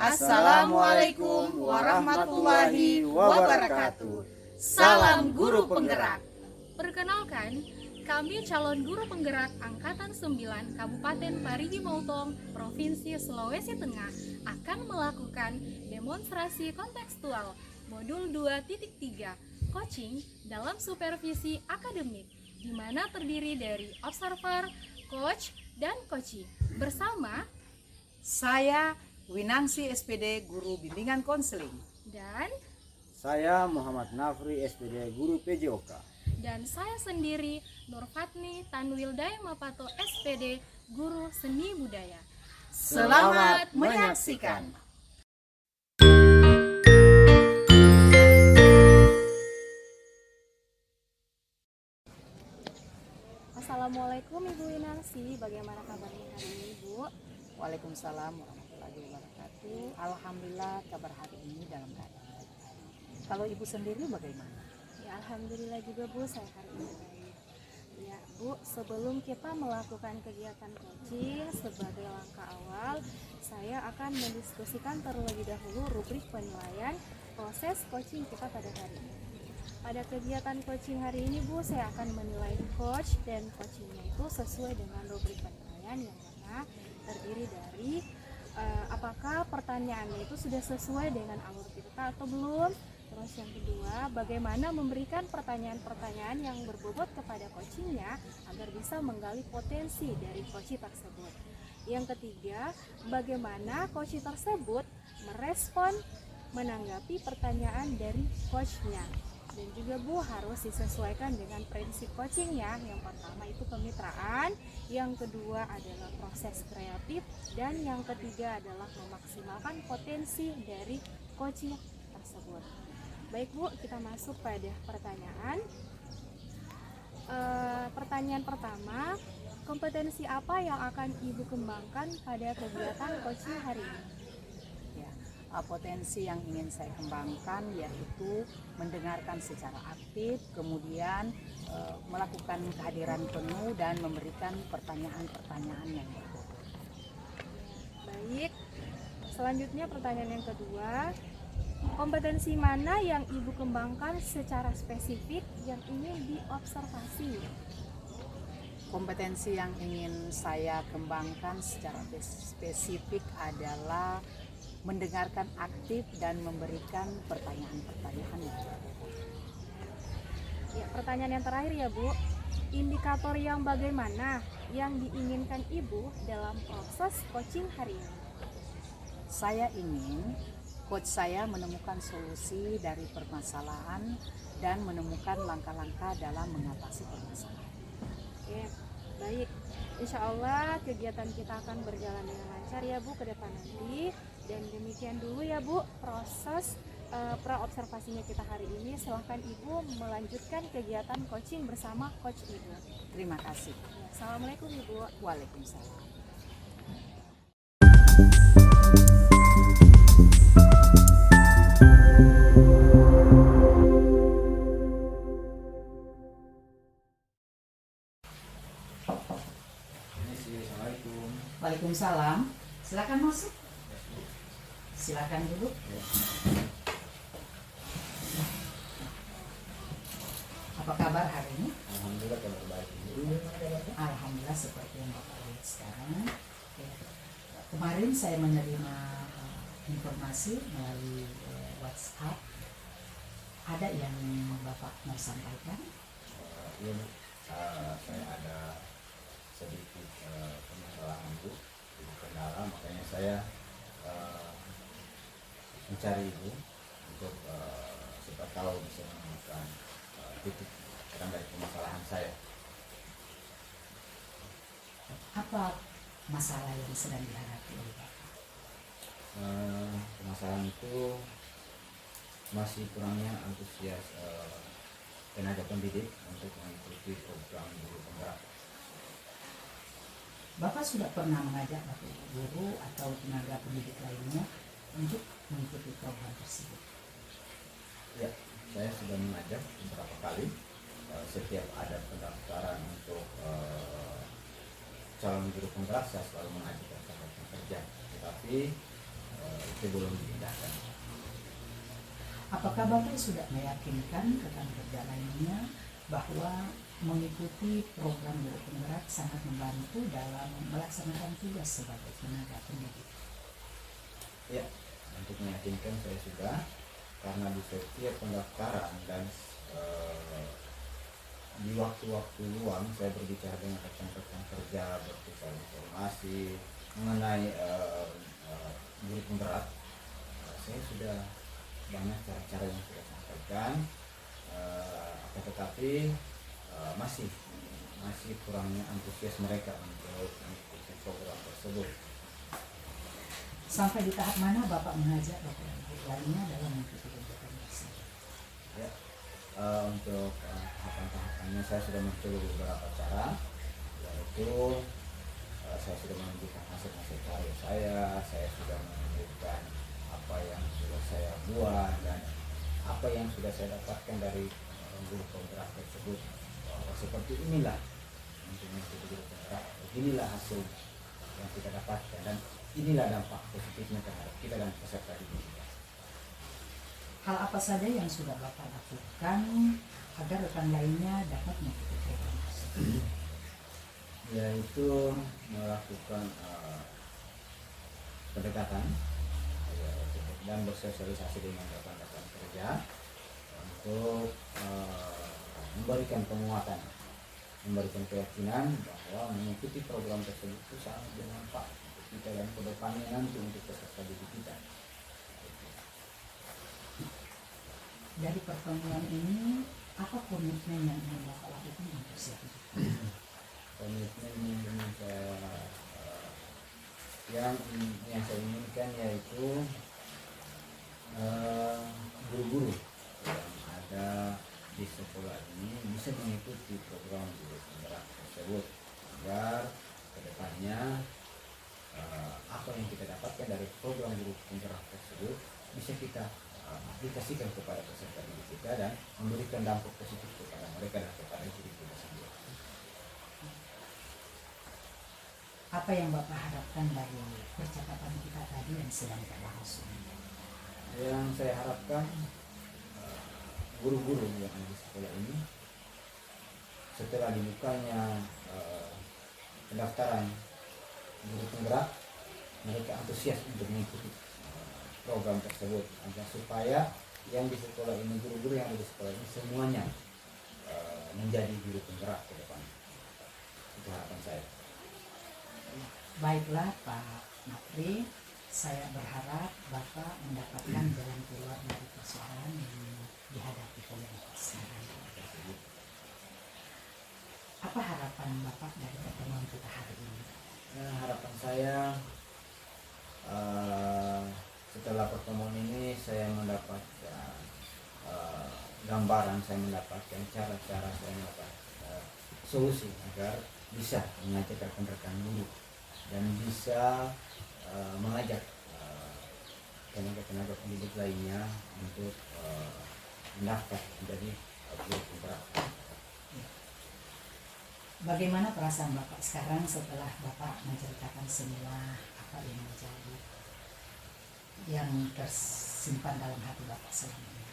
Assalamualaikum warahmatullahi wabarakatuh. Salam Guru Penggerak. Perkenalkan, kami calon guru penggerak Angkatan 9 Kabupaten Parigi Motong, Provinsi Sulawesi Tengah akan melakukan demonstrasi kontekstual modul 2.3 coaching dalam supervisi akademik, di mana terdiri dari observer, coach, dan coaching bersama Saya Winangsi SPD, Guru Bimbingan Konseling. dan Saya Muhammad Nafri SPD, Guru PJOK. dan saya sendiri Nurfatni Tanwildaya Mapato SPD, Guru Seni Budaya. Selamat menyaksikan. Assalamualaikum Ibu Winangsi, bagaimana kabarnya hari ini Bu? Waalaikumsalam warahmatullahi wabarakatuh. Alhamdulillah kabar hari ini dalam keadaan baik. Kalau Ibu sendiri bagaimana? Ya Alhamdulillah juga Bu, saya hari ini baik. Ya Bu, sebelum kita melakukan kegiatan coaching sebagai langkah awal, saya akan mendiskusikan terlebih dahulu rubrik penilaian proses coaching kita pada hari ini. Pada kegiatan coaching hari ini Bu, saya akan menilai coach dan coachingnya itu sesuai dengan rubrik penilaian yang mana terdiri dari apakah pertanyaannya itu sudah sesuai dengan alur kita atau belum. Terus yang kedua, bagaimana memberikan pertanyaan-pertanyaan yang berbobot kepada coachingnya agar bisa menggali potensi dari coaching tersebut. Yang ketiga, bagaimana coaching tersebut merespon menanggapi pertanyaan dari coachnya. Dan juga Bu, harus disesuaikan dengan prinsip coachingnya. Yang pertama itu kemitraan, yang kedua adalah proses kreatif, dan yang ketiga adalah memaksimalkan potensi dari coaching tersebut. Baik Bu, kita masuk pada pertanyaan. Pertanyaan pertama, kompetensi apa yang akan Ibu kembangkan pada kegiatan coaching hari ini? Potensi yang ingin saya kembangkan yaitu mendengarkan secara aktif, kemudian melakukan kehadiran penuh dan memberikan pertanyaan-pertanyaan yang berbobot. Baik, selanjutnya pertanyaan yang kedua, kompetensi mana yang Ibu kembangkan secara spesifik yang ingin diobservasi? Kompetensi yang ingin saya kembangkan secara spesifik adalah mendengarkan aktif dan memberikan pertanyaan-pertanyaan yang berbobot. Ya, pertanyaan yang terakhir ya Bu, indikator yang bagaimana yang diinginkan Ibu dalam proses coaching hari ini? Saya ingin coach saya menemukan solusi dari permasalahan dan menemukan langkah-langkah dalam mengatasi permasalahan. Oke, baik. Insya Allah kegiatan kita akan berjalan dengan lancar ya Bu ke depan nanti. Dan demikian dulu ya Bu proses pra-observasinya kita hari ini. Silahkan Ibu melanjutkan kegiatan coaching bersama Coach Ibu. Terima kasih. Ya, Assalamualaikum Ibu. Waalaikumsalam. Assalamualaikum. Waalaikumsalam. Silakan masuk. Silakan duduk. Apa kabar hari ini? Alhamdulillah kabar baik. Alhamdulillah seperti yang Bapak lihat sekarang. Kemarin saya menerima informasi melalui WhatsApp. Ada yang Bapak mau sampaikan? Iya Bu, saya ada sedikit permasalahan Bu, kendala, makanya saya mencari Ibu untuk siapa tahu bisa menemukan titik terang dari permasalahan saya. Apa masalah yang sedang dihadapi oleh Bapak? Permasalahan itu masih kurangnya antusias tenaga pendidik untuk mengikuti program guru penggerak. Bapak sudah pernah mengajak Bapak Ibu guru atau tenaga pendidik lainnya untuk mengikuti program tersebut? Ya, saya sudah mengajak beberapa kali. Setiap ada pendaftaran untuk calon guru penggerak, saya selalu mengajukan catatan kerja, tetapi itu belum diindahkan. Apakah Bapak sudah meyakinkan rekan kerja lainnya bahwa mengikuti program guru penggerak sangat membantu dalam melaksanakan tugas sebagai tenaga pendidik? Ya, untuk meyakinkan saya sudah, karena di setiap pendaftaran dan di waktu-waktu luang saya berbicara dengan rekan-rekan kerja, bertukar informasi mengenai guru penggerak. Saya sudah banyak cara-cara yang sudah sampaikan, tetapi masih kurangnya antusias mereka untuk mengikuti program tersebut. Sampai di tahap mana Bapak mengajak Bapak Ibu lainnya dalam mengikuti kegiatan tersebut? Ya, untuk tahapan-tahapannya saya sudah mencoba beberapa cara, yaitu saya sudah menunjukkan hasil-hasil karya saya sudah menunjukkan apa yang sudah saya buat dan apa yang sudah saya dapatkan dari guru penggerak tersebut. Seperti inilah untuk mengikuti guru penggerak, inilah hasil yang kita dapatkan dan inilah dampak positifnya terhadap kita dan peserta didik kita. Hal apa saja yang sudah Bapak lakukan agar rekan lainnya dapat mengikuti program tersebut? Yaitu melakukan pendekatan dan bersosialisasi dengan rekan-rekan kerja untuk memberikan penguatan, memberikan keyakinan bahwa mengikuti program tersebut itu sangat bermanfaat untuk kita dan kedepannya nanti untuk peserta didik kita. Dari pertemuan ini, apa komitmen yang ingin Bapak lakukan untuk siapa? Komitmen yang saya inginkan yaitu guru-guru yang ada di sekolah ini bisa mengikuti program guru penggerak tersebut agar kedepannya apa yang kita dapatkan dari program guru penggerak tersebut bisa kita aplikasikan kepada peserta didik kita dan memberikan dampak positif kepada mereka dan kepada diri kita sendiri. Apa yang Bapak harapkan dari percakapan kita tadi yang sedang kita bahas? Yang saya harapkan guru-guru yang ada di sekolah ini setelah dibukanya pendaftaran guru penggerak, mereka antusias untuk mengikuti program tersebut agar supaya yang di sekolah ini, guru-guru yang ada di sekolah ini semuanya menjadi guru penggerak ke depan. Itu harapan saya. Baiklah Pak Nafri, saya berharap Bapak mendapatkan jalan keluar dari persoalan yang dihadapi oleh Bapak sekarang. Apa harapan Bapak dari pertemuan kita hari ini? Harapan saya setelah pertemuan ini saya mendapatkan gambaran, saya mendapatkan cara-cara, saya mendapatkan solusi agar bisa mengajak rekan-rekan guru dan bisa mengajak tenaga-tenaga pendidik lainnya untuk mendaftar menjadi guru penggerak. Bagaimana perasaan Bapak sekarang setelah Bapak menceritakan semua apa yang menjadi yang tersimpan dalam hati Bapak selama ini?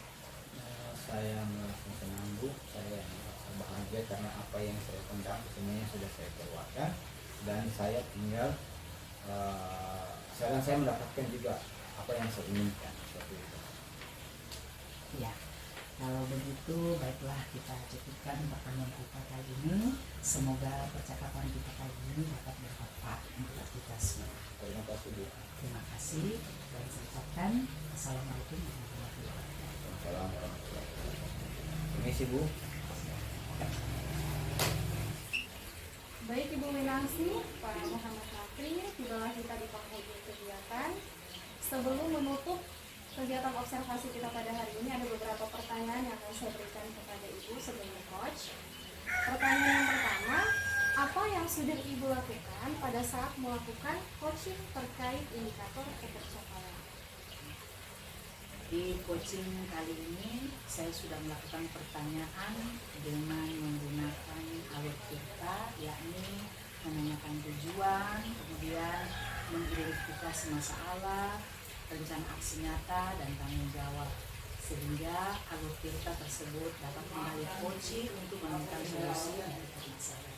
Saya merasa senang Bu, saya merasa bahagia karena apa yang saya pendam semuanya sudah saya keluarkan dan saya tinggal sekarang saya mendapatkan juga apa yang saya inginkan seperti itu. Ya, kalau begitu baiklah kita cukupkan pertemuan kita kali ini. Semoga percakapan kita kali ini dapat bermanfaat untuk kita semua. Terima kasih Bu. Terima kasih dan saya ucapkan Assalamualaikum warahmatullahi wabarakatuh. Assalamualaikum warahmatullahi wabarakatuh. Permisi Bu. Baik Ibu Wina, Winangsi, Pak Muhammad Makri, tibalah kita di penghujung kegiatan. Sebelum menutup kegiatan observasi kita pada hari ini, ada beberapa pertanyaan yang akan saya berikan kepada Ibu sebagai coach. Pertanyaan yang pertama, apa yang sudah Ibu lakukan pada saat melakukan coaching terkait indikator ketercapaian? Di coaching kali ini saya sudah melakukan pertanyaan dengan menggunakan alur kita, yakni menanyakan tujuan, kemudian mengidentifikasi masalah, rencana aksi nyata, dan tanggung jawab, sehingga alur kita tersebut dapat kembali coaching untuk menemukan solusi untuk masalah.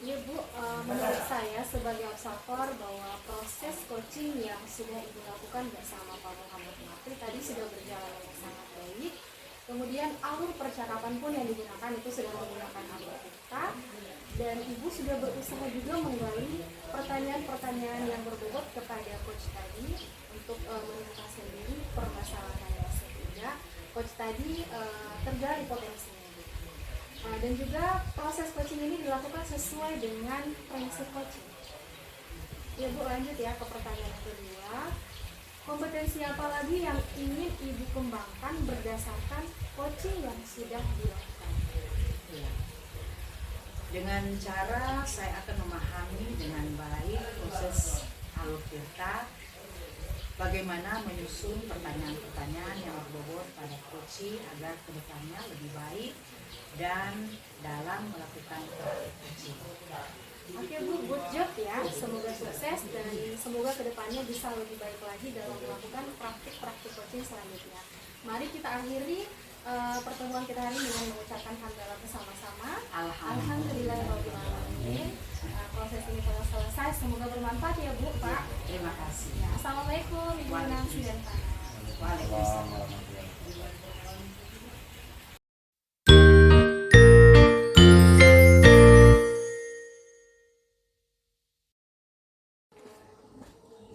Iya Bu, menurut saya sebagai observer bahwa proses coaching yang sudah Ibu lakukan bersama Pak Muhammad Makri tadi sudah berjalan dengan sangat baik. Kemudian alur percakapan pun yang digunakan itu sudah menggunakan alur kita, dan Ibu sudah berusaha juga menggali pertanyaan-pertanyaan yang berbobot kepada coach tadi untuk menentukan sendiri permasalahannya, sehingga coach tadi tergali potensinya. Dan juga proses coaching ini dilakukan sesuai dengan prinsip coaching. Ya Bu, lanjut ya ke pertanyaan yang kedua. Kompetensi apa lagi yang ingin Ibu kembangkan berdasarkan coaching yang sudah dilakukan? Ya. Dengan cara saya akan memahami dengan baik proses alur kita, bagaimana menyusun pertanyaan-pertanyaan yang berbobot pada coaching agar kedepannya lebih baik dan dalam melakukan coaching. Oke Bu, good job ya. Semoga sukses dan semoga kedepannya bisa lebih baik lagi dalam melakukan praktik-praktik coaching selanjutnya. Mari kita akhiri pertemuan kita hari ini dengan mengucapkan hamdalah bersama-sama. Alhamdulillahirobbilalamin. Proses ini telah selesai. Semoga bermanfaat ya Bu, Pak. Terima kasih. Ya, Assalamualaikum Ibu Winangsi dan Pak. Waalaikumsalam.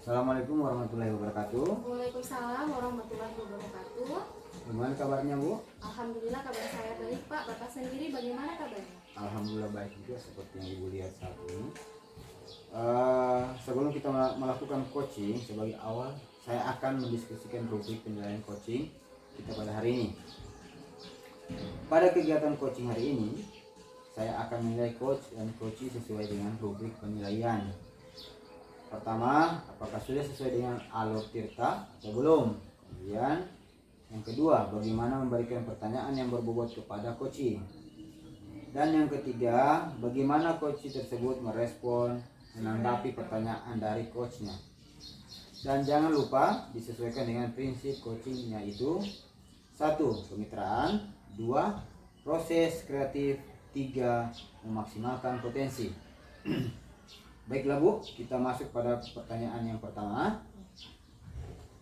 Assalamualaikum warahmatullahi wabarakatuh. Waalaikumsalam warahmatullahi wabarakatuh. Gimana kabarnya Bu? Alhamdulillah kabar saya baik Pak. Bapak sendiri bagaimana kabarnya? Alhamdulillah baik juga seperti yang Ibu lihat saat ini. Sebelum kita melakukan coaching, sebagai awal saya akan mendiskusikan rubrik penilaian coaching kita pada hari ini. Pada kegiatan coaching hari ini, saya akan menilai coach dan coachee sesuai dengan rubrik penilaian. Pertama, apakah sudah sesuai dengan alur tirta atau belum? Kemudian yang kedua, bagaimana memberikan pertanyaan yang berbobot kepada coachee. Dan yang ketiga, bagaimana coachee tersebut merespon, menanggapi pertanyaan dari coachnya. Dan jangan lupa disesuaikan dengan prinsip coaching, yaitu 1. Kemitraan, 2. Proses kreatif, 3. Memaksimalkan potensi. Baiklah Bu, kita masuk pada pertanyaan yang pertama.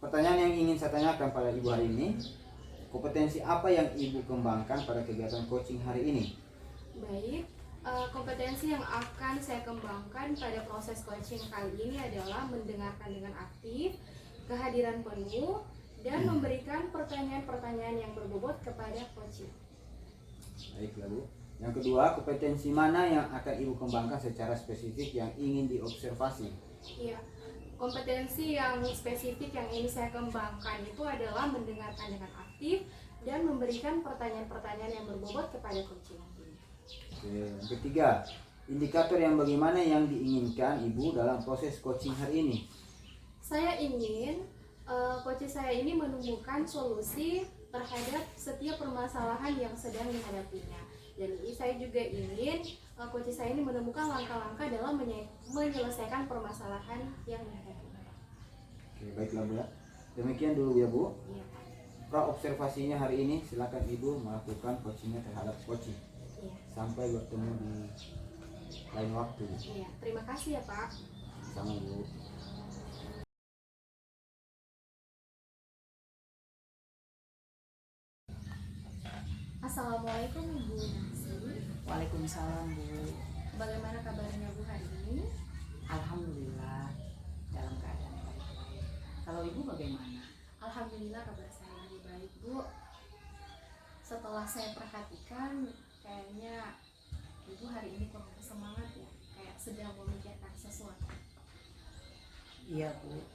Pertanyaan yang ingin saya tanyakan pada Ibu hari ini, kompetensi apa yang Ibu kembangkan pada kegiatan coaching hari ini? Baik, kompetensi yang akan saya kembangkan pada proses coaching kali ini adalah mendengarkan dengan aktif, kehadiran penuh, dan memberikan pertanyaan-pertanyaan yang berbobot kepada coaching. Baiklah Bu. Yang kedua, kompetensi mana yang akan Ibu kembangkan secara spesifik yang ingin diobservasi? Iya, kompetensi yang spesifik yang ingin saya kembangkan itu adalah mendengarkan dengan aktif dan memberikan pertanyaan-pertanyaan yang berbobot kepada coaching. Oke, yang ketiga, indikator yang bagaimana yang diinginkan Ibu dalam proses coaching hari ini? Saya ingin coaching saya ini menemukan solusi terhadap setiap permasalahan yang sedang dihadapinya. Dan saya juga ingin coaching saya ini menemukan langkah-langkah dalam menyelesaikan permasalahan yang dihadapinya. Oke, baiklah Bu ya. Demikian dulu ya Bu. Iya. Pra observasinya hari ini, silakan Ibu melakukan coachingnya terhadap coaching. Iya. Sampai bertemu di lain waktu. Iya. Terima kasih ya Pak. Sama Bu. Assalamualaikum Ibu Nancy. Waalaikumsalam Bu. Bagaimana kabarnya Bu hari ini? Alhamdulillah dalam keadaan baik. Kalau Ibu bagaimana? Alhamdulillah kabar saya lebih baik Bu. Setelah saya perhatikan kayaknya Ibu hari ini kurang semangat ya. Kayak sedang memikirkan sesuatu. Iya Bu,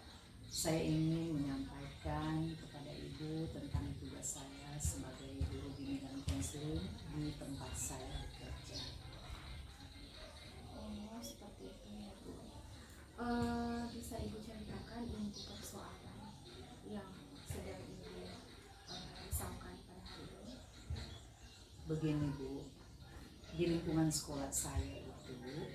saya ingin menyampaikan kepada Ibu tentang tugas saya sebagai guru bimbingan konseling di tempat saya bekerja. Oh, seperti itu ya Bu. Bisa Ibu ceritakan inti persoalan yang sedang Ibu risaukan pada hari ini? Begini Bu, di lingkungan sekolah saya itu,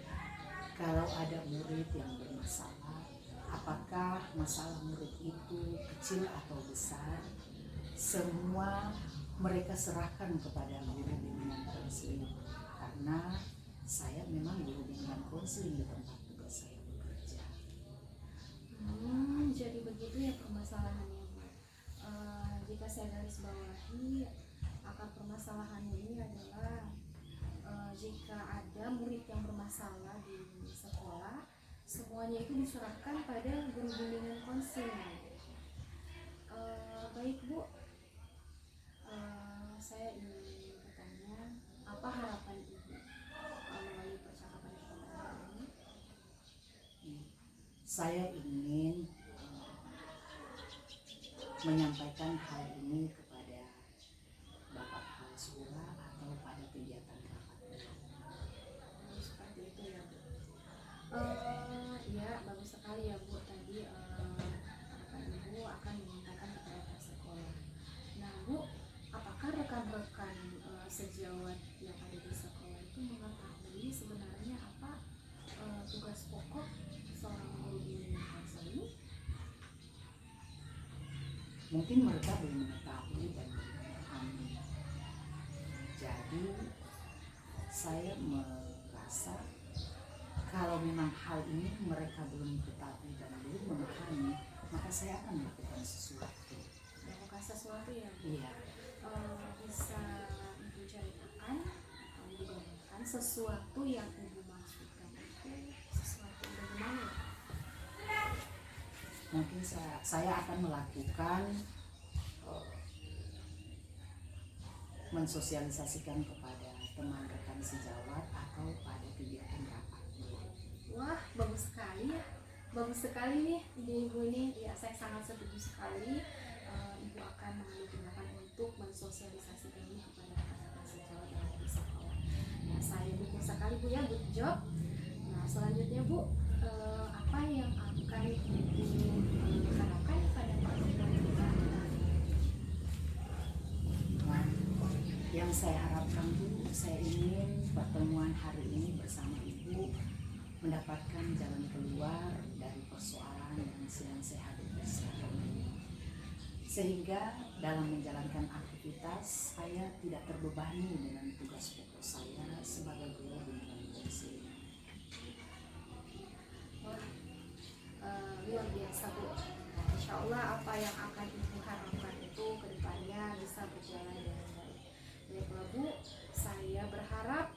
kalau ada murid yang bermasalah, apakah masalah murid itu kecil atau besar, semua mereka serahkan kepada guru bimbingan konseling, karena saya memang guru bimbingan konseling di tempat tugas saya bekerja. Jadi begitu ya permasalahannya Bu. Jika saya garis bawahi, akar permasalahan ini adalah jika ada murid yang bermasalah di sekolah, semuanya itu diserahkan pada guru bimbingan konseling. Baik Bu, saya ingin bertanya, apa harapan Ibu melalui percakapan kita hari ini? Saya ingin menyampaikan hal ini kepada Bapak Kepala Sekolah atau pada kegiatan rapat. Seperti itu ya Bu. Ya bagus sekali ya Bu, tadi harapan Ibu akan menyampaikan kepada pihak sekolah. Nah Bu, apakah rekan-rekan sejawat yang ada di sekolah itu mengetahui sebenarnya apa tugas pokok seorang guru bimbingan konseling? Mungkin mereka belum mengetahui dan belum memahami. Jadi saya merasa kalau memang hal ini mereka belum ketahui dan belum memahami, maka saya akan melakukan sesuatu. Melakukan sesuatu ya Bu? Iya. Bisa Ibu ceritakan, Ibu gambarkan sesuatu yang Ibu maksudkan itu sesuatu yang bagaimana? Mungkin saya akan melakukan mensosialisasikan kepada teman rekan sejawat atau pada kegiatan rapat. Wah, bagus sekali ya. Bagus sekali nih ide Ibu ini. Ya, saya sangat setuju sekali. Ibu akan mengambil tindakan untuk mensosialisasikan ini kepada rekan-rekan sejawat yang ada di sekolah. Nah, saya dukung sekali Bu ya, good job. Nah, selanjutnya Bu, apa yang akan Ibu harapkan pada pertemuan kita? Nah, yang saya harapkan Bu, saya ingin pertemuan hari ini bersama Ibu mendapatkan jalan keluar dari persoalan yang sedang saya hadapi sekarang ini. Sehingga dalam menjalankan aktivitas saya tidak terbebani dengan tugas pokok saya sebagai guru bimbingan konseling. Luar biasa Bu. Insya Allah apa yang akan Ibu harapkan itu kedepannya bisa berjalan dengan baik. Baiklah Bu, saya berharap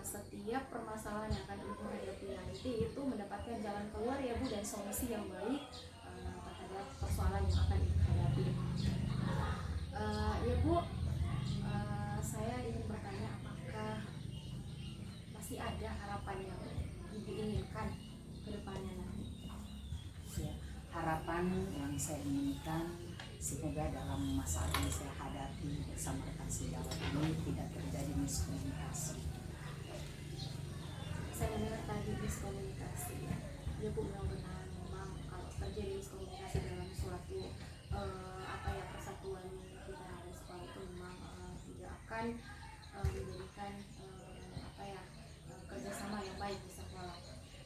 setiap permasalahan yang akan Ibu hadapi nanti itu mendapatkan jalan keluar ya Bu, dan solusi yang baik terhadap persoalan yang akan Ibu hadapi. Ya Bu, saya ingin bertanya, apakah masih ada harapan yang Ibu inginkan ke depannya nanti? Ya, harapan yang saya inginkan semoga dalam masalah yang saya hadapi bersama rekan sejawat ini tidak terjadi miskomunikasi. Saya dengar tadi miskomunikasi. Ya Bu, benar-benar memang kalau terjadi miskomunikasi dalam suatu persatuan kita di sekolah itu memang tidak akan menjadikan kerjasama yang baik di sekolah.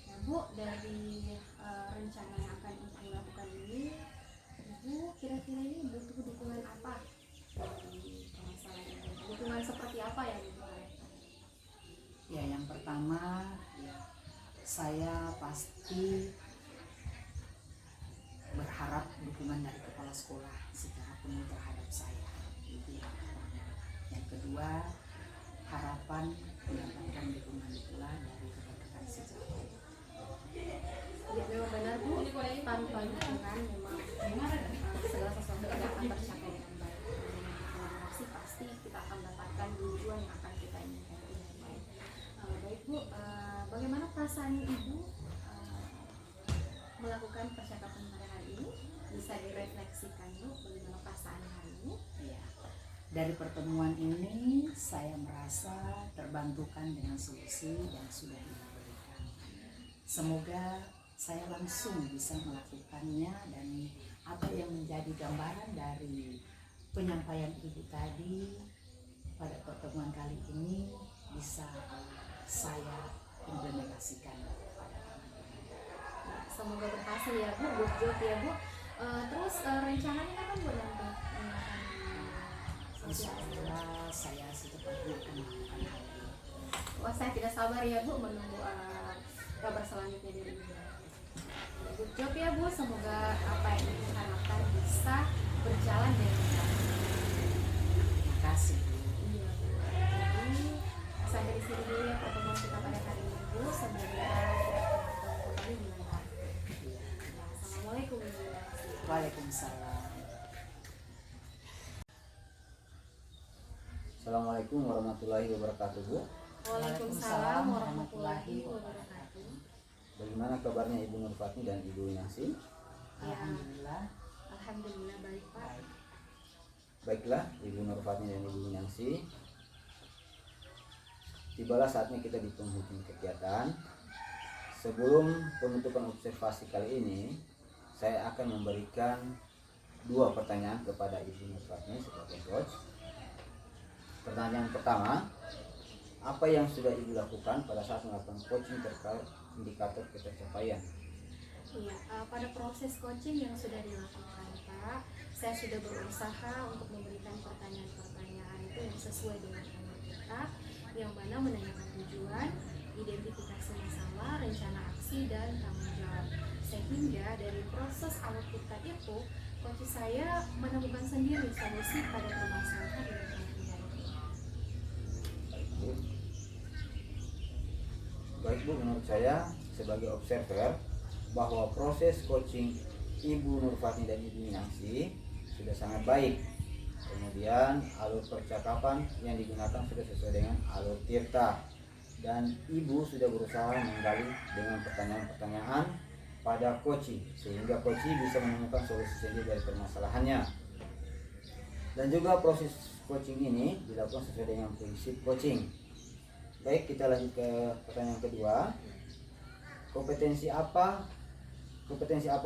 Nah Bu, dari rencana yang akan Ibu lakukan ini, Ibu kira-kira ini butuh dukungan apa dari permasalahan ini? Dukungan seperti apa yang Ibu harapkan? Ya, yang pertama ya, saya pasti berharap dukungan dari kepala sekolah secara penuh terhadap saya. Itu yang pertama. Yang kedua, harapan mendapatkan dukungan pula dari rekan-rekan sejawat. Ya memang benar Bu, tanpa dukungan memang segala sesuatu tidak akan tercapai dengan baik. Dengan kolaborasi pasti kita akan mendapatkan tujuan yang akan kita inginkan dengan baik. Baik Bu, bagaimana perasaan Ibu melakukan percakapan pada hari ini? Bisa direfleksikan Bu, bagaimana perasaan hari ini? Ya. Dari pertemuan ini saya merasa terbantukan dengan solusi yang sudah Ibu berikan. Semoga saya langsung bisa melakukannya dan apa yang menjadi gambaran dari penyampaian Ibu tadi pada pertemuan kali ini bisa saya implementasikan pada teman-teman. Semoga berhasil ya Bu, good job ya Bu. Terus rencananya kapan Bu nanti? Insya Allah saya secepatnya akan melakukan hal ini. Wah, saya tidak sabar ya Bu menunggu kabar selanjutnya dari Ibu. Good job ya Bu, semoga apa yang Ibu harapkan bisa berjalan dengan baik. Terima kasih Bu. Iya Bu. Jadi sampai di sini dulu ya pertemuan kita pada hari ini Bu. Semoga kita bertemu kembali di lain waktu. Iya. Assalamualaikum Ibu. Waalaikumsalam. Assalamualaikum warahmatullahi wabarakatuh, Bu. Waalaikumsalam warahmatullahi wabarakatuh. Bagaimana kabarnya Ibu Nurfatni dan Ibu Winangsi? Alhamdulillah. Alhamdulillah baik Pak. Baiklah, Ibu Nurfatni dan Ibu Winangsi, tibalah saatnya kita di penghujung kegiatan. Sebelum penutupan observasi kali ini, saya akan memberikan 2 pertanyaan kepada Ibu Nurfatni sebagai coach. Pertanyaan pertama, apa yang sudah Ibu lakukan pada saat melakukan coaching terkait indikator pencapaian? Iya, pada proses coaching yang sudah dilakukan Pak, saya sudah berusaha untuk memberikan pertanyaan-pertanyaan itu yang sesuai dengan tema kita, yang mana menanyakan tujuan, identifikasi masalah, rencana aksi, dan tanggung jawab. Sehingga dari proses awal kita itu, coach saya menemukan sendiri solusi pada permasalahan yang terjadi. Baik Bu, menurut saya sebagai observer bahwa proses coaching Ibu Nurfatni dan Ibu Winangsi sudah sangat baik. Kemudian alur percakapan yang digunakan sudah sesuai dengan alur Tirta, dan Ibu sudah berusaha menggali dengan pertanyaan-pertanyaan pada coaching sehingga coaching bisa menemukan solusi sendiri dari permasalahannya. Dan juga proses coaching ini dilakukan sesuai dengan prinsip coaching. Baik, kita lanjut ke pertanyaan kedua. Kompetensi apa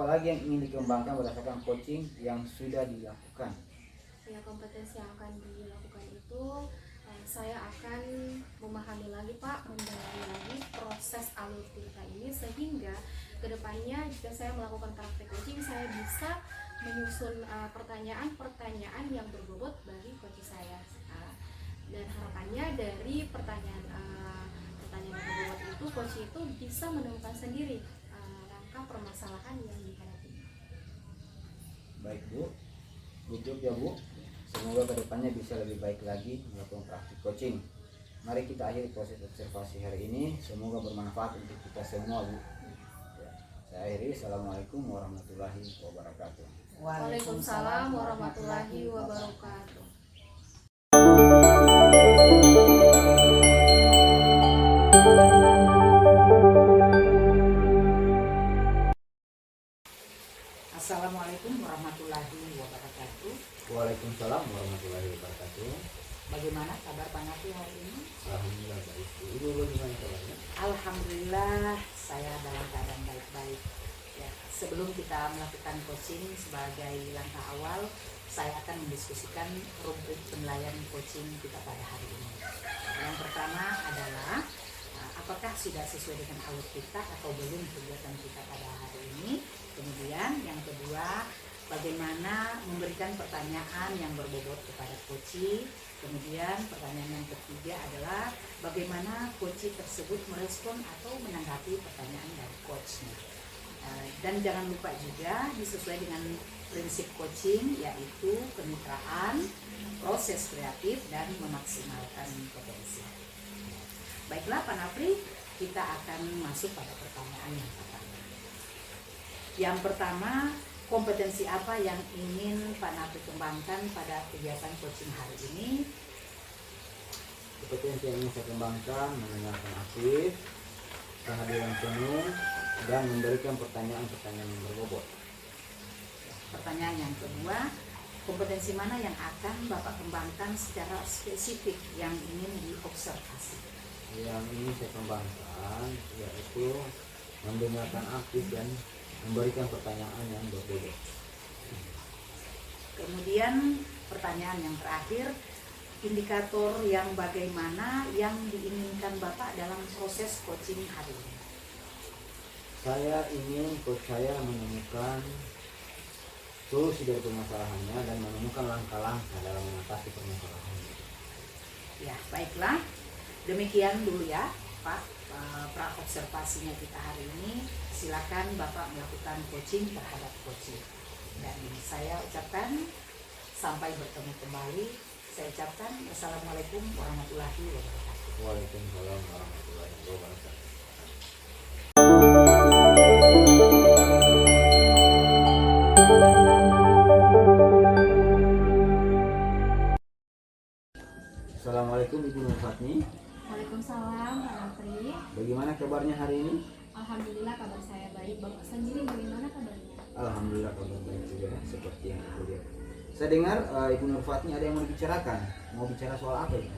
lagi yang ingin dikembangkan berdasarkan coaching yang sudah dilakukan? Ya, kompetensi yang akan dilakukan itu saya akan memahami lagi Pak, mendalami lagi proses alur cerita ini sehingga kedepannya jika saya melakukan praktek coaching saya bisa menyusun pertanyaan-pertanyaan yang berbobot bagi coach saya. Dan harapannya dari pertanyaan yang berbobot itu coach itu bisa menemukan sendiri langkah permasalahan yang dihadapi. Baik Bu, good job ya Bu. Semoga kedepannya bisa lebih baik lagi melakukan praktik coaching. Mari kita akhiri proses observasi hari ini. Semoga bermanfaat untuk kita semua Bu. Ya, saya akhiri. Assalamualaikum warahmatullahi wabarakatuh. Waalaikumsalam warahmatullahi wabarakatuh. Assalamualaikum warahmatullahi wabarakatuh. Waalaikumsalam warahmatullahi wabarakatuh. Bagaimana kabar Pak Nafi hari ini? Alhamdulillah baik. Ibu bagaimana kabarnya? Alhamdulillah saya dalam keadaan baik-baik. Ya, sebelum kita melakukan coaching sebagai langkah awal, saya akan mendiskusikan rubrik penilaian coaching kita pada hari ini. Yang pertama adalah apakah sudah sesuai dengan alur kita atau belum kegiatan kita pada hari ini. Kemudian yang kedua, bagaimana memberikan pertanyaan yang berbobot kepada coach. Kemudian pertanyaan yang ketiga adalah bagaimana coach tersebut merespon atau menanggapi pertanyaan dari coachnya. Dan jangan lupa juga disesuai dengan prinsip coaching, yaitu kemitraan, proses kreatif, dan memaksimalkan potensi. Baiklah Pak Nafri, kita akan masuk pada pertanyaan yang pertama. Yang pertama, kompetensi apa yang ingin Pak Nafri kembangkan pada kegiatan coaching hari ini? Kompetensi yang ingin saya kembangkan mendengarkan aktif, kehadiran penuh dan memberikan pertanyaan-pertanyaan yang berbobot. Pertanyaan yang kedua, kompetensi mana yang akan Bapak kembangkan secara spesifik yang ingin diobservasi? Yang ini saya kembangkan yaitu mendengarkan aktif dan memberikan pertanyaan yang berbobot. Kemudian pertanyaan yang terakhir, indikator yang bagaimana yang diinginkan Bapak dalam proses coaching hari ini? Saya ingin coach saya menemukan solusi dari permasalahannya dan menemukan langkah-langkah dalam mengatasi permasalahannya. Ya, baiklah. Demikian dulu ya, Pak, pra-observasinya kita hari ini. Silakan Bapak melakukan coaching terhadap coaching. Dan saya ucapkan sampai bertemu kembali. Saya ucapkan Assalamualaikum warahmatullahi wabarakatuh. Waalaikumsalam warahmatullahi wabarakatuh. Assalamualaikum Ibu Nur Fatni. Waalaikumsalam Pak Nafri. Bagaimana kabarnya hari ini? Alhamdulillah kabar saya baik. Bapak sendiri bagaimana kabarnya? Alhamdulillah kabar baik juga ya, seperti yang aku lihat. Saya dengar Ibu Nur Fatni ada yang mau dibicarakan. Mau bicara soal apa ini?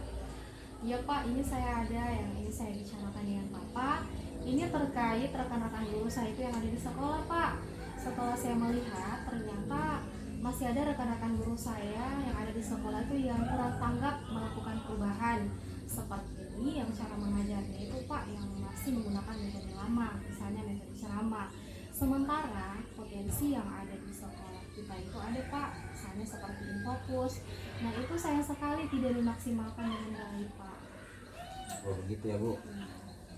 Iya Pak, ini saya ada yang ingin saya bicarakan dengan Bapak. Ini terkait rekan-rekan guru saya itu yang ada di sekolah Pak. Setelah saya melihat ternyata masih ada rekan-rekan guru saya yang ada di sekolah itu yang kurang tanggap melakukan perubahan. Seperti yang cara mengajarnya itu Pak yang masih menggunakan metode lama, misalnya metode ceramah. Sementara potensi yang ada di sekolah kita itu ada Pak, misalnya seperti Infokus. Nah itu sayang sekali tidak dimaksimalkan dengan baik Pak. Oh begitu ya Bu.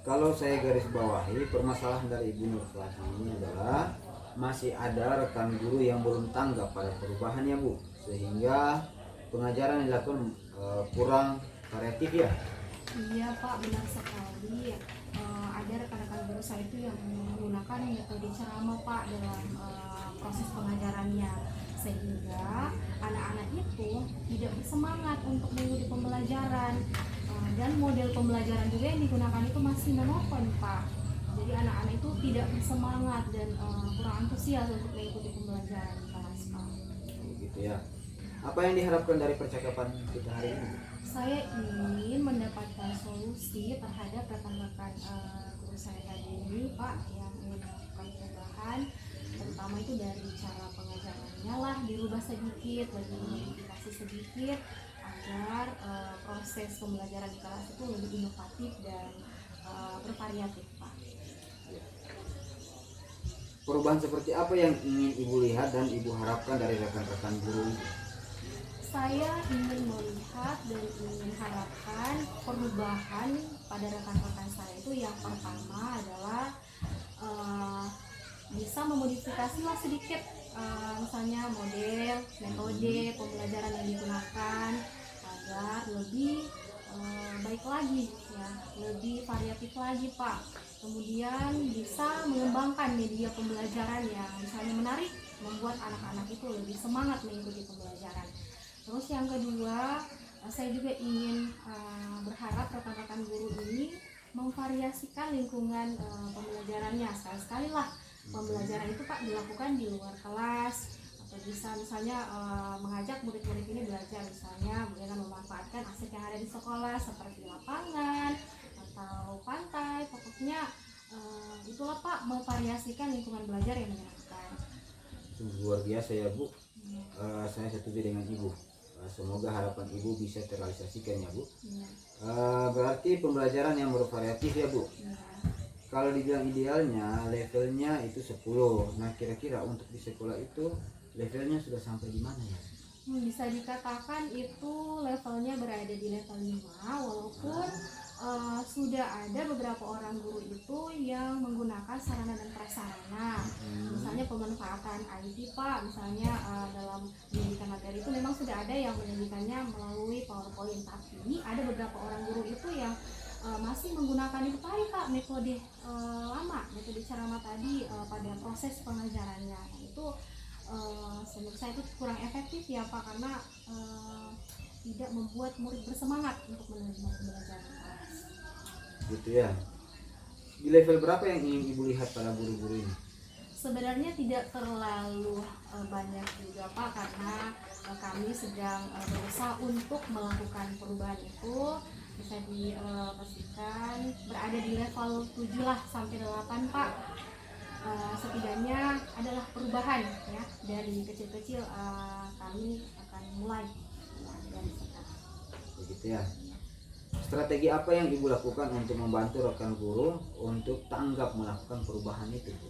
Kalau saya garis bawahi, permasalahan dari Ibu Nur Fatni ini adalah masih ada rekan guru yang belum tanggap pada perubahan ya Bu, sehingga pengajaran yang dilakukan kurang variatif ya. Iya Pak, benar sekali. Ada rekan-rekan guru saya itu yang menggunakan metode ceramah Pak dalam proses pengajarannya, sehingga anak-anak itu tidak bersemangat untuk mengikuti pembelajaran. Dan model pembelajaran juga yang digunakan itu masih monoton Pak. Jadi anak-anak itu tidak bersemangat dan kurang antusias untuk mengikuti pembelajaran di kelas Pak. Begitu ya. Apa yang diharapkan dari percakapan kita hari ini? Saya ingin mendapatkan solusi terhadap rekan-rekan guru saya tadi ini Pak yang ingin melakukan perubahan, terutama itu dari cara pengajarannya lah dirubah sedikit, lagi dimodifikasi sedikit agar proses pembelajaran di kelas itu lebih inovatif dan bervariatif Pak. Perubahan seperti apa yang ingin Ibu lihat dan Ibu harapkan dari rekan-rekan guru itu? Saya ingin melihat dan ingin harapkan perubahan pada rekan-rekan saya itu yang pertama adalah bisa memodifikasi lah sedikit misalnya model, metode pembelajaran yang digunakan agar lebih baik lagi ya, lebih variatif lagi Pak. Kemudian bisa mengembangkan media pembelajaran yang misalnya menarik, membuat anak-anak itu lebih semangat mengikuti pembelajaran. Terus yang kedua, saya juga ingin berharap rekan-rekan guru ini memvariasikan lingkungan pembelajarannya. Sekali-sekali lah pembelajaran itu Pak dilakukan di luar kelas, atau bisa misalnya mengajak murid-murid ini belajar misalnya dengan memanfaatkan aset yang ada di sekolah seperti lapangan atau pantai. Pokoknya itulah Pak, memvariasikan lingkungan belajar yang menyenangkan. Luar biasa ya Bu. Saya setuju dengan Ibu. Semoga harapan Ibu bisa terrealisasikan ya Bu. Ya. Berarti pembelajaran yang bervariatif ya Bu. Ya. Kalau dibilang idealnya levelnya itu 10. Nah kira-kira untuk di sekolah itu levelnya sudah sampai di mana ya? Bisa dikatakan itu levelnya berada di level 5, walaupun sudah ada beberapa orang guru itu yang menggunakan sarana dan prasarana, misalnya pemanfaatan IT Pak, misalnya dalam pendidikan materi itu memang sudah ada yang menyajikannya melalui PowerPoint, tapi ada beberapa orang guru itu yang masih menggunakan itu tadi Pak, metode lama, metode ceramah tadi pada proses pengajarannya. Itu menurut saya itu kurang efektif ya Pak, karena tidak membuat murid bersemangat untuk menerima pembelajaran kelas. Gitu ya. di level berapa yang ingin Ibu lihat pada guru-guru ini? Sebenarnya tidak terlalu banyak juga Pak, karena kami sedang berusaha untuk melakukan perubahan itu. Bisa dipastikan berada di level 7 lah sampai 8 Pak. Setidaknya adalah perubahan ya, dari kecil-kecil kami akan mulai ya, dari sekarang. Begitu ya. Strategi apa yang Ibu lakukan untuk membantu rekan guru untuk tanggap melakukan perubahan itu, Bu?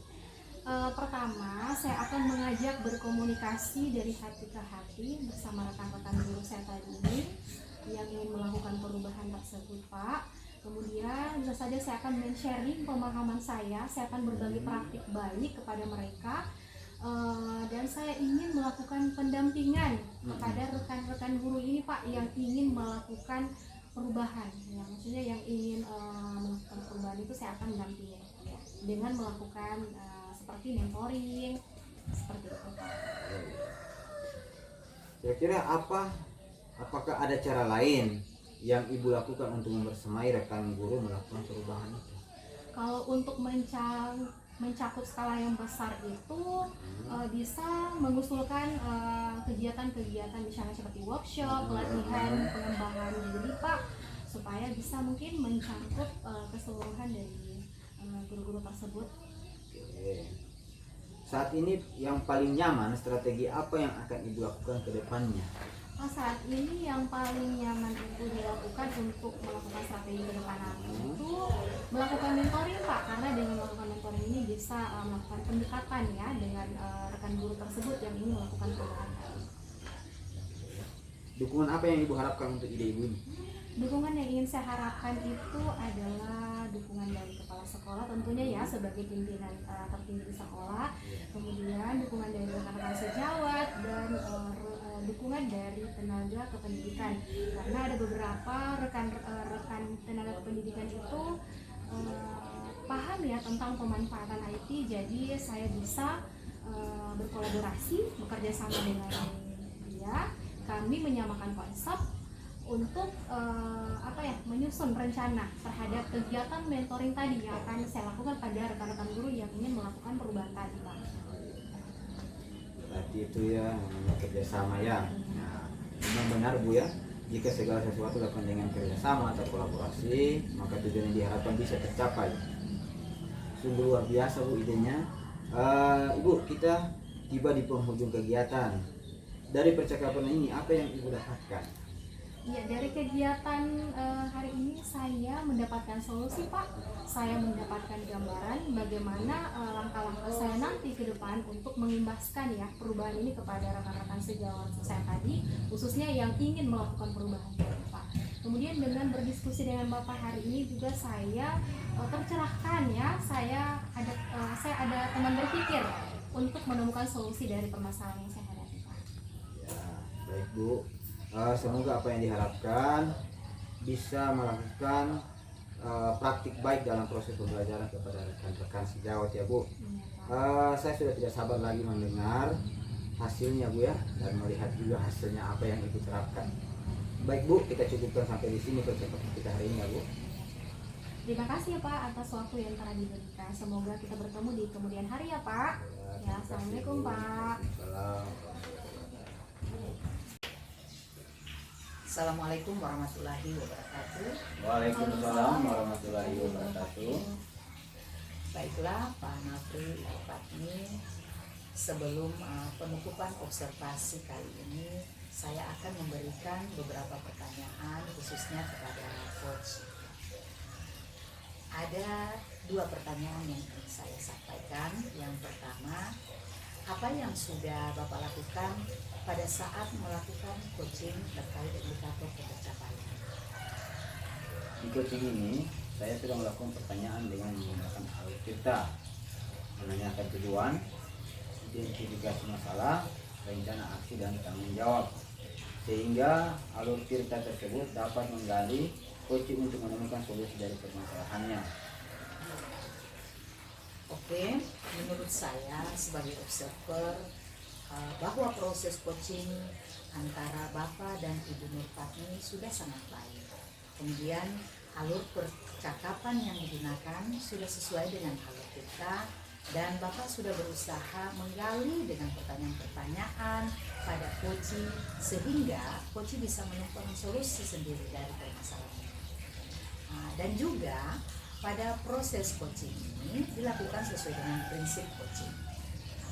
Pertama, saya akan mengajak berkomunikasi dari hati ke hati bersama rekan-rekan guru saya tadi ini yang ingin melakukan perubahan tersebut, Pak. Kemudian tentu saja saya akan men-sharing pemahaman saya akan berbagi praktik baik kepada mereka. Dan saya ingin melakukan pendampingan kepada rekan-rekan guru ini Pak yang ingin melakukan perubahan ya, maksudnya yang ingin melakukan perubahan itu saya akan dampingi ya, dengan melakukan seperti mentoring seperti itu Pak. Kira-kira apakah ada cara lain yang Ibu lakukan untuk membersamai rekan guru melakukan perubahan itu? Kalau untuk mencakup skala yang besar itu bisa mengusulkan kegiatan-kegiatan misalnya seperti workshop, pelatihan, pengembangan diri Pak, supaya bisa mungkin mencakup keseluruhan dari guru-guru tersebut. Oke. Saat ini yang paling nyaman strategi apa yang akan Ibu lakukan ke depannya? Saat ini yang paling nyaman itu dilakukan untuk melakukan strategi ke depan itu melakukan mentoring Pak, karena dengan melakukan mentoring ini bisa melakukan pendekatan ya dengan rekan guru tersebut yang ingin melakukan perubahan. Dukungan apa yang Ibu harapkan untuk ide Ibu ini? Dukungan yang ingin saya harapkan itu adalah dukungan dari kepala sekolah tentunya ya sebagai pimpinan tertinggi di sekolah, kemudian dukungan dari rekan-rekan sejawat dan dukungan dari tenaga kependidikan, karena ada beberapa rekan tenaga kependidikan itu paham ya tentang pemanfaatan IT, jadi saya bisa berkolaborasi bekerja sama dengan dia, kami menyamakan konsep untuk menyusun rencana terhadap kegiatan mentoring tadi yang akan saya lakukan pada rekan-rekan guru yang ingin melakukan perubahan tadi Pak. Berarti itu ya namanya kerjasama ya. Nah, memang benar Bu ya, jika segala sesuatu dilakukan dengan kerjasama atau kolaborasi, maka tujuan yang diharapkan bisa tercapai. Sungguh luar biasa Bu idenya. Ibu, kita tiba di penghujung kegiatan. Dari percakapan ini apa yang Ibu dapatkan? Ya, dari kegiatan hari ini saya mendapatkan solusi Pak. Saya mendapatkan gambaran bagaimana langkah-langkah saya nanti ke depan untuk mengimbaskan ya perubahan ini kepada rekan-rekan sejawat saya tadi, khususnya yang ingin melakukan perubahan Pak. Kemudian dengan berdiskusi dengan Bapak hari ini juga saya tercerahkan ya, saya ada teman berpikir untuk menemukan solusi dari permasalahan yang saya hadapi Pak. Ya, baik Bu. Semoga apa yang diharapkan bisa melakukan praktik baik dalam proses pembelajaran kepada rekan-rekan sejawat ya Bu. Saya sudah tidak sabar lagi mendengar hasilnya Bu ya, dan melihat juga hasilnya apa yang Ibu terapkan. Baik Bu, kita cukupkan sampai di sini percakapan kita hari ini ya Bu. Terima kasih ya Pak atas waktu yang telah diberikan. Semoga kita bertemu di kemudian hari ya Pak. Ya, assalamualaikum Pak. Assalamualaikum warahmatullahi wabarakatuh. Waalaikumsalam warahmatullahi wabarakatuh. Baiklah Pak Nafri, Pak Fatmi, sebelum penutupan observasi kali ini, saya akan memberikan beberapa pertanyaan khususnya kepada Coach. Ada dua pertanyaan yang ingin saya sampaikan. Yang pertama, apa yang sudah Bapak lakukan pada saat melakukan coaching terkait indikator pencapaian? Di coaching ini saya sudah melakukan pertanyaan dengan menggunakan alur cerita, menanyakan tujuan, identifikasi masalah, rencana aksi dan tanggung jawab, sehingga alur cerita tersebut dapat menggali coaching untuk menemukan solusi dari permasalahannya. Oke, menurut saya sebagai observer bahwa proses coaching antara Bapak dan Ibu Nur Fatmi sudah sangat baik. Kemudian alur percakapan yang digunakan sudah sesuai dengan alur kita, dan Bapak sudah berusaha menggali dengan pertanyaan-pertanyaan pada Koci sehingga Koci bisa menemukan solusi sendiri dari permasalahan. Dan juga pada proses coaching ini dilakukan sesuai dengan prinsip coaching.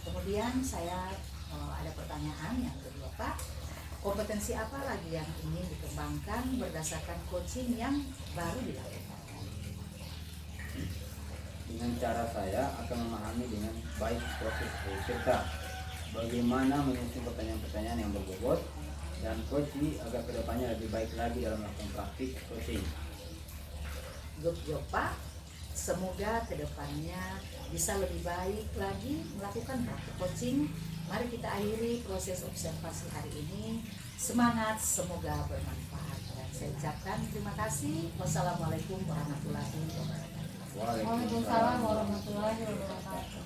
Kemudian saya ada pertanyaan yang kedua, Pak. Kompetensi apa lagi yang ingin dikembangkan berdasarkan coaching yang baru dilakukan? Dengan cara saya akan memahami dengan baik proses serta bagaimana menyusun pertanyaan-pertanyaan yang berbobot dan coaching agar kedepannya lebih baik lagi dalam melakukan praktik coaching. Good job, Pak. Semoga kedepannya bisa lebih baik lagi melakukan praktik coaching. Mari kita akhiri proses observasi hari ini. Semangat, semoga bermanfaat. Dan saya ucapkan terima kasih. Wassalamualaikum warahmatullahi wabarakatuh. Waalaikumsalam warahmatullahi wabarakatuh.